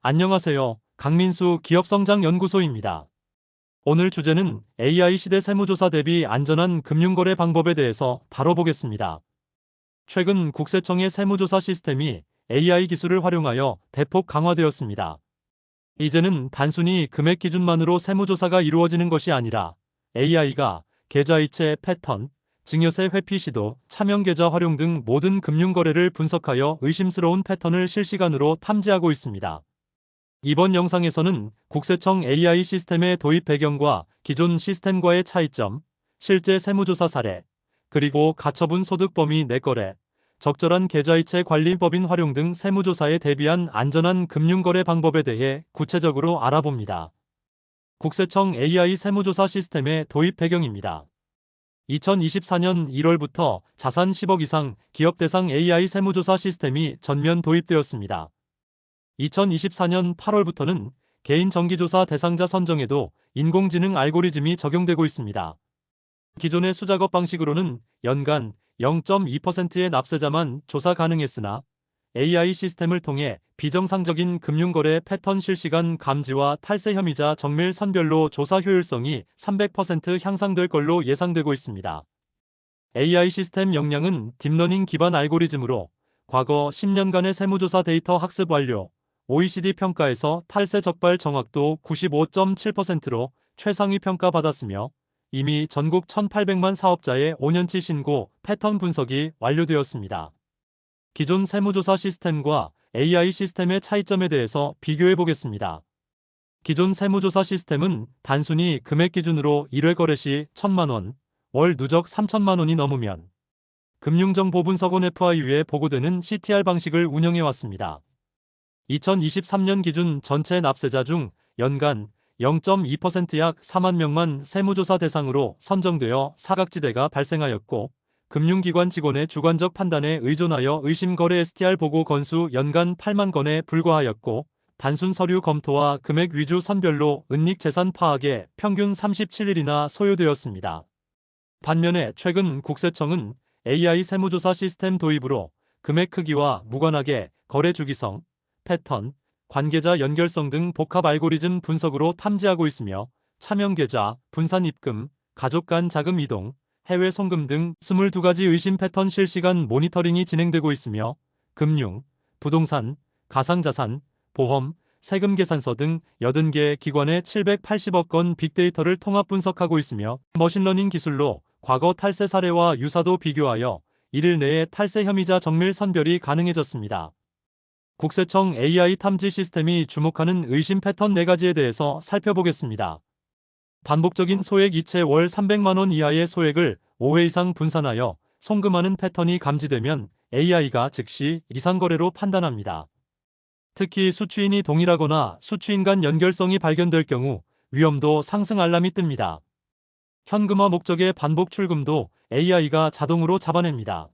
안녕하세요. 강민수 기업성장연구소입니다. 오늘 주제는 AI 시대 세무조사 대비 안전한 금융거래 방법에 대해서 다뤄보겠습니다. 최근 국세청의 세무조사 시스템이 AI 기술을 활용하여 대폭 강화되었습니다. 이제는 단순히 금액 기준만으로 세무조사가 이루어지는 것이 아니라 AI가 계좌이체 패턴, 증여세 회피 시도, 차명계좌 활용 등 모든 금융거래를 분석하여 의심스러운 패턴을 실시간으로 탐지하고 있습니다. 이번 영상에서는 국세청 AI 시스템의 도입 배경과 기존 시스템과의 차이점, 실제 세무조사 사례, 그리고 가처분 소득 범위 내거래, 적절한 계좌이체 관리법인 활용 등 세무조사에 대비한 안전한 금융거래 방법에 대해 구체적으로 알아봅니다. 국세청 AI 세무조사 시스템의 도입 배경입니다. 2024년 1월부터 자산 10억 이상 기업 대상 AI 세무조사 시스템이 전면 도입되었습니다. 2024년 8월부터는 개인 정기조사 대상자 선정에도 인공지능 알고리즘이 적용되고 있습니다. 기존의 수작업 방식으로는 연간 0.2%의 납세자만 조사 가능했으나 AI 시스템을 통해 비정상적인 금융거래 패턴 실시간 감지와 탈세 혐의자 정밀 선별로 조사 효율성이 300% 향상될 걸로 예상되고 있습니다. AI 시스템 역량은 딥러닝 기반 알고리즘으로 과거 10년간의 세무조사 데이터 학습 완료, OECD 평가에서 탈세 적발 정확도 95.7%로 최상위 평가받았으며 이미 전국 1,800만 사업자의 5년치 신고 패턴 분석이 완료되었습니다. 기존 세무조사 시스템과 AI 시스템의 차이점에 대해서 비교해 보겠습니다. 기존 세무조사 시스템은 단순히 금액 기준으로 1회 거래 시 1,000만 원, 월 누적 3,000만 원이 넘으면 금융정보분석원 FIU에 보고되는 CTR 방식을 운영해 왔습니다. 2023년 기준 전체 납세자 중 연간 0.2% 약 4만 명만 세무조사 대상으로 선정되어 사각지대가 발생하였고 금융기관 직원의 주관적 판단에 의존하여 의심거래 STR 보고 건수 연간 8만 건에 불과하였고 단순 서류 검토와 금액 위주 선별로 은닉 재산 파악에 평균 37일이나 소요되었습니다. 반면에 최근 국세청은 AI 세무조사 시스템 도입으로 금액 크기와 무관하게 거래 주기성, 패턴, 관계자 연결성 등 복합 알고리즘 분석으로 탐지하고 있으며 차명계좌, 분산 입금, 가족 간 자금 이동, 해외 송금 등 22가지 의심 패턴 실시간 모니터링이 진행되고 있으며 금융, 부동산, 가상자산, 보험, 세금 계산서 등 80개 기관의 780억 건 빅데이터를 통합 분석하고 있으며 머신러닝 기술로 과거 탈세 사례와 유사도 비교하여 1일 내에 탈세 혐의자 정밀 선별이 가능해졌습니다. 국세청 AI 탐지 시스템이 주목하는 의심 패턴 4가지에 대해서 살펴보겠습니다. 반복적인 소액 이체 월 300만 원 이하의 소액을 5회 이상 분산하여 송금하는 패턴이 감지되면 AI가 즉시 이상거래로 판단합니다. 특히 수취인이 동일하거나 수취인 간 연결성이 발견될 경우 위험도 상승 알람이 뜹니다. 현금화 목적의 반복 출금도 AI가 자동으로 잡아냅니다.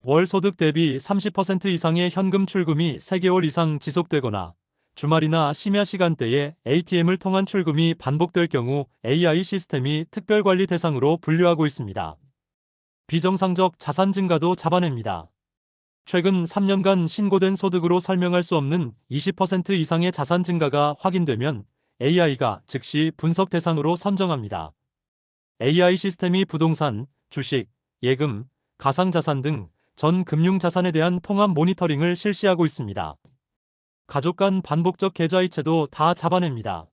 월 소득 대비 30% 이상의 현금 출금이 3개월 이상 지속되거나 주말이나 심야 시간대에 ATM을 통한 출금이 반복될 경우 AI 시스템이 특별관리 대상으로 분류하고 있습니다. 비정상적 자산 증가도 잡아냅니다. 최근 3년간 신고된 소득으로 설명할 수 없는 20% 이상의 자산 증가가 확인되면 AI가 즉시 분석 대상으로 선정합니다. AI 시스템이 부동산, 주식, 예금, 가상자산 등 전 금융자산에 대한 통합 모니터링을 실시하고 있습니다. 가족 간 반복적 계좌 이체도 다 잡아냅니다.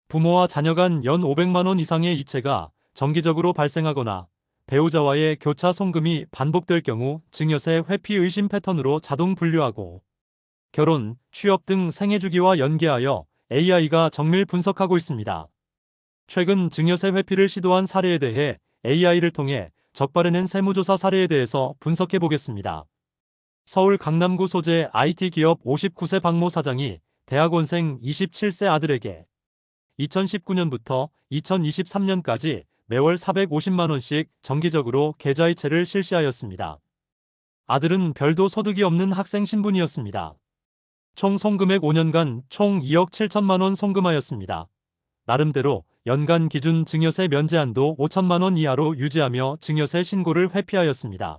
부모와 자녀 간 연 500만 원 이상의 이체가 정기적으로 발생하거나 배우자와의 교차 송금이 반복될 경우 증여세 회피 의심 패턴으로 자동 분류하고 결혼, 취업 등 생애 주기와 연계하여 AI가 정밀 분석하고 있습니다. 최근 증여세 회피를 시도한 사례에 대해 AI를 통해 적발해낸 세무조사 사례에 대해서 분석해 보겠습니다. 서울 강남구 소재 IT 기업 59세 박모 사장이 대학원생 27세 아들에게 2019년부터 2023년까지 매월 450만 원씩 정기적으로 계좌이체를 실시하였습니다. 아들은 별도 소득이 없는 학생 신분이었습니다. 총 송금액 5년간 총 2억 7천만 원 송금하였습니다. 나름대로 연간 기준 증여세 면제한도 5천만 원 이하로 유지하며 증여세 신고를 회피하였습니다.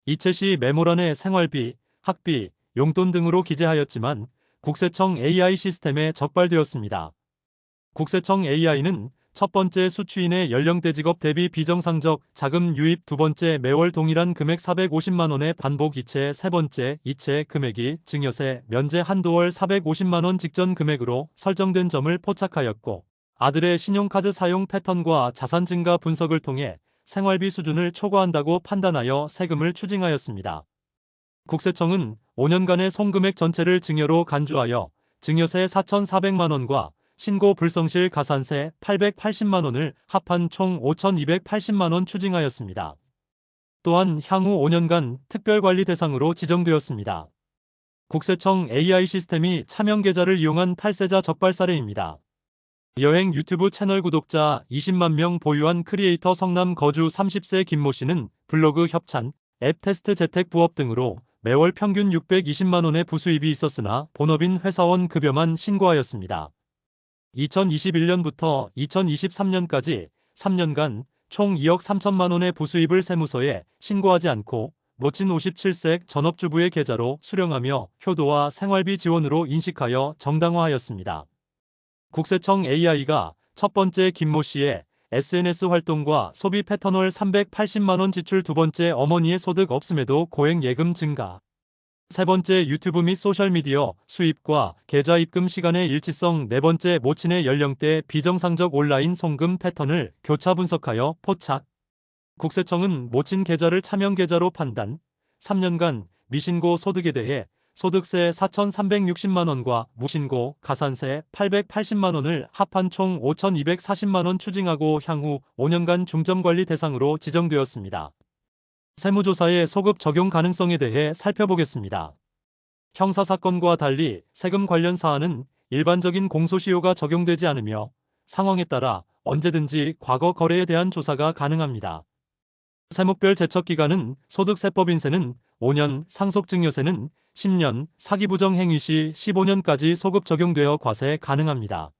이체 시 메모란에 생활비, 학비, 용돈 등으로 기재하였지만 국세청 AI 시스템에 적발되었습니다. 국세청 AI는 첫 번째 수취인의 연령대 직업 대비 비정상적 자금 유입, 두 번째 매월 동일한 금액 450만 원의 반복 이체, 세 번째 이체 금액이 증여세 면제 한도 월 450만 원 직전 금액으로 설정된 점을 포착하였고, 아들의 신용카드 사용 패턴과 자산 증가 분석을 통해 생활비 수준을 초과한다고 판단하여 세금을 추징하였습니다. 국세청은 5년간의 송금액 전체를 증여로 간주하여 증여세 4,400만 원과 신고 불성실 가산세 880만 원을 합한 총 5,280만 원 추징하였습니다. 또한 향후 5년간 특별관리 대상으로 지정되었습니다. 국세청 AI 시스템이 차명 계좌를 이용한 탈세자 적발 사례입니다. 여행 유튜브 채널 구독자 20만 명 보유한 크리에이터 성남 거주 30세 김모 씨는 블로그 협찬, 앱 테스트 재택 부업 등으로 매월 평균 620만 원의 부수입이 있었으나 본업인 회사원 급여만 신고하였습니다. 2021년부터 2023년까지 3년간 총 2억 3천만 원의 부수입을 세무서에 신고하지 않고 모친 57세 전업주부의 계좌로 수령하며 효도와 생활비 지원으로 인식하여 정당화하였습니다. 국세청 AI가 첫 번째 김모 씨의 SNS 활동과 소비 패턴 월 380만 원 지출, 두 번째 어머니의 소득 없음에도 고액 예금 증가, 세 번째 유튜브 및 소셜미디어 수입과 계좌 입금 시간의 일치성, 네 번째 모친의 연령대 비정상적 온라인 송금 패턴을 교차 분석하여 포착. 국세청은 모친 계좌를 차명 계좌로 판단, 3년간 미신고 소득에 대해 소득세 4,360만 원과 무신고 가산세 880만 원을 합한 총 5,240만 원 추징하고 향후 5년간 중점관리 대상으로 지정되었습니다. 세무조사의 소급 적용 가능성에 대해 살펴보겠습니다. 형사사건과 달리 세금 관련 사안은 일반적인 공소시효가 적용되지 않으며 상황에 따라 언제든지 과거 거래에 대한 조사가 가능합니다. 세목별 제척기간은 소득세법인세는 5년, 상속증여세는 10년, 사기부정 행위 시 15년까지 소급 적용되어 과세 가능합니다.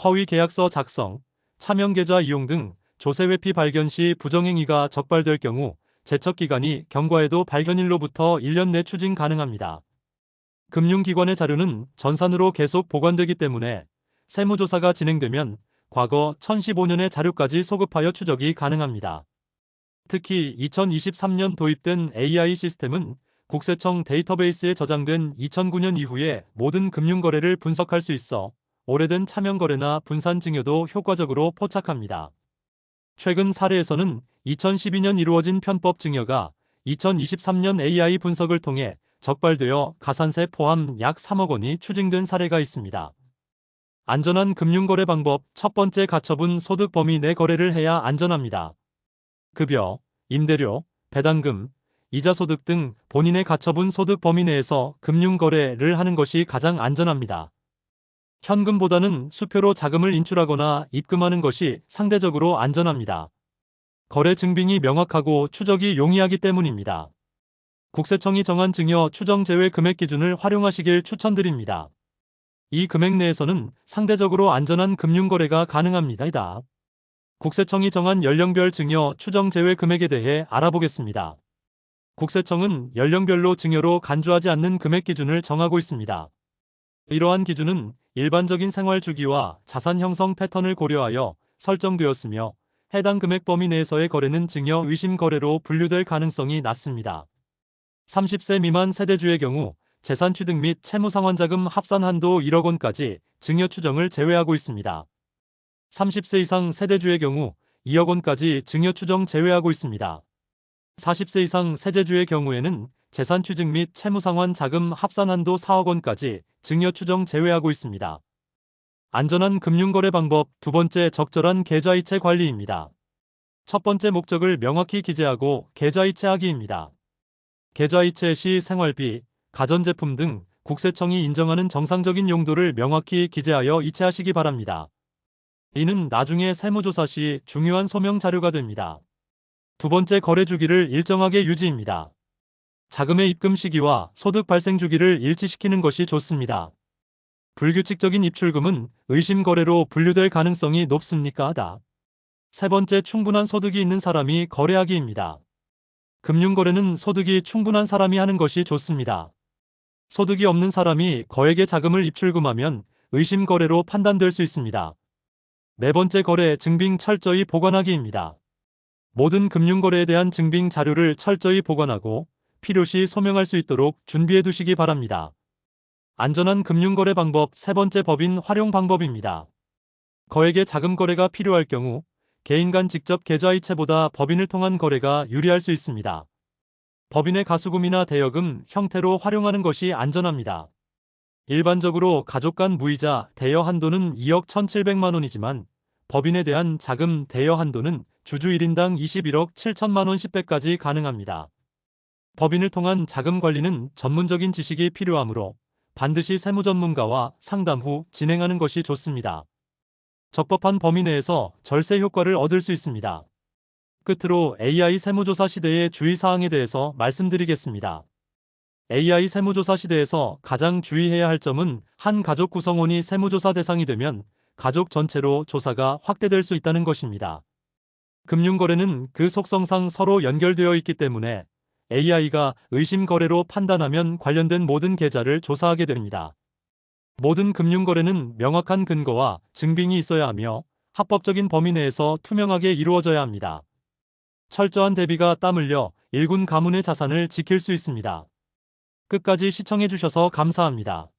허위계약서 작성, 차명계좌 이용 등 조세회피 발견 시 부정행위가 적발될 경우 제척기간이 경과에도 발견일로부터 1년 내 추징 가능합니다. 금융기관의 자료는 전산으로 계속 보관되기 때문에 세무조사가 진행되면 과거 1015년의 자료까지 소급하여 추적이 가능합니다. 특히 2023년 도입된 AI 시스템은 국세청 데이터베이스에 저장된 2009년 이후의 모든 금융거래를 분석할 수 있어 오래된 차명거래나 분산증여도 효과적으로 포착합니다. 최근 사례에서는 2012년 이루어진 편법 증여가 2023년 AI 분석을 통해 적발되어 가산세 포함 약 3억 원이 추징된 사례가 있습니다. 안전한 금융거래 방법. 첫 번째, 가처분 소득 범위 내 거래를 해야 안전합니다. 급여, 임대료, 배당금, 이자 소득 등 본인의 가처분 소득 범위 내에서 금융거래를 하는 것이 가장 안전합니다. 현금보다는 수표로 자금을 인출하거나 입금하는 것이 상대적으로 안전합니다. 거래 증빙이 명확하고 추적이 용이하기 때문입니다. 국세청이 정한 증여 추정 제외 금액 기준을 활용하시길 추천드립니다. 이 금액 내에서는 상대적으로 안전한 금융거래가 가능합니다. 국세청이 정한 연령별 증여 추정 제외 금액에 대해 알아보겠습니다. 국세청은 연령별로 증여로 간주하지 않는 금액 기준을 정하고 있습니다. 이러한 기준은 일반적인 생활 주기와 자산 형성 패턴을 고려하여 설정되었으며 해당 금액 범위 내에서의 거래는 증여 의심 거래로 분류될 가능성이 낮습니다. 30세 미만 세대주의 경우 재산 취득 및 채무상환자금 합산 한도 1억 원까지 증여 추정을 제외하고 있습니다. 30세 이상 세대주의 경우 2억 원까지 증여 추정 제외하고 있습니다. 40세 이상 세대주의 경우에는 재산 취득 및 채무상환 자금 합산 한도 4억 원까지 증여 추정 제외하고 있습니다. 안전한 금융거래 방법. 두 번째, 적절한 계좌이체 관리입니다. 첫 번째, 목적을 명확히 기재하고 계좌이체하기입니다. 계좌이체 시 생활비, 가전제품 등 국세청이 인정하는 정상적인 용도를 명확히 기재하여 이체하시기 바랍니다. 이는 나중에 세무조사 시 중요한 소명 자료가 됩니다. 두 번째, 거래 주기를 일정하게 유지입니다. 자금의 입금 시기와 소득 발생 주기를 일치시키는 것이 좋습니다. 불규칙적인 입출금은 의심 거래로 분류될 가능성이 높습니다. 세 번째, 충분한 소득이 있는 사람이 거래하기입니다. 금융거래는 소득이 충분한 사람이 하는 것이 좋습니다. 소득이 없는 사람이 거액의 자금을 입출금하면 의심 거래로 판단될 수 있습니다. 네 번째 거래 증빙 철저히 보관하기입니다. 모든 금융거래에 대한 증빙 자료를 철저히 보관하고 필요시 소명할 수 있도록 준비해 두시기 바랍니다. 안전한 금융거래 방법 세 번째 법인 활용 방법입니다. 거액의 자금 거래가 필요할 경우 개인 간 직접 계좌이체보다 법인을 통한 거래가 유리할 수 있습니다. 법인의 가수금이나 대여금 형태로 활용하는 것이 안전합니다. 일반적으로 가족 간 무이자 대여 한도는 2억 1,700만 원이지만 법인에 대한 자금 대여 한도는 주주 1인당 21억 7천만 원 10배까지 가능합니다. 법인을 통한 자금 관리는 전문적인 지식이 필요하므로 반드시 세무 전문가와 상담 후 진행하는 것이 좋습니다. 적법한 범위 내에서 절세 효과를 얻을 수 있습니다. 끝으로 AI 세무조사 시대의 주의사항에 대해서 말씀드리겠습니다. AI 세무조사 시대에서 가장 주의해야 할 점은 한 가족 구성원이 세무조사 대상이 되면 가족 전체로 조사가 확대될 수 있다는 것입니다. 금융거래는 그 속성상 서로 연결되어 있기 때문에 AI가 의심 거래로 판단하면 관련된 모든 계좌를 조사하게 됩니다. 모든 금융거래는 명확한 근거와 증빙이 있어야 하며 합법적인 범위 내에서 투명하게 이루어져야 합니다. 철저한 대비가 땀 흘려 일군 가문의 자산을 지킬 수 있습니다. 끝까지 시청해주셔서 감사합니다.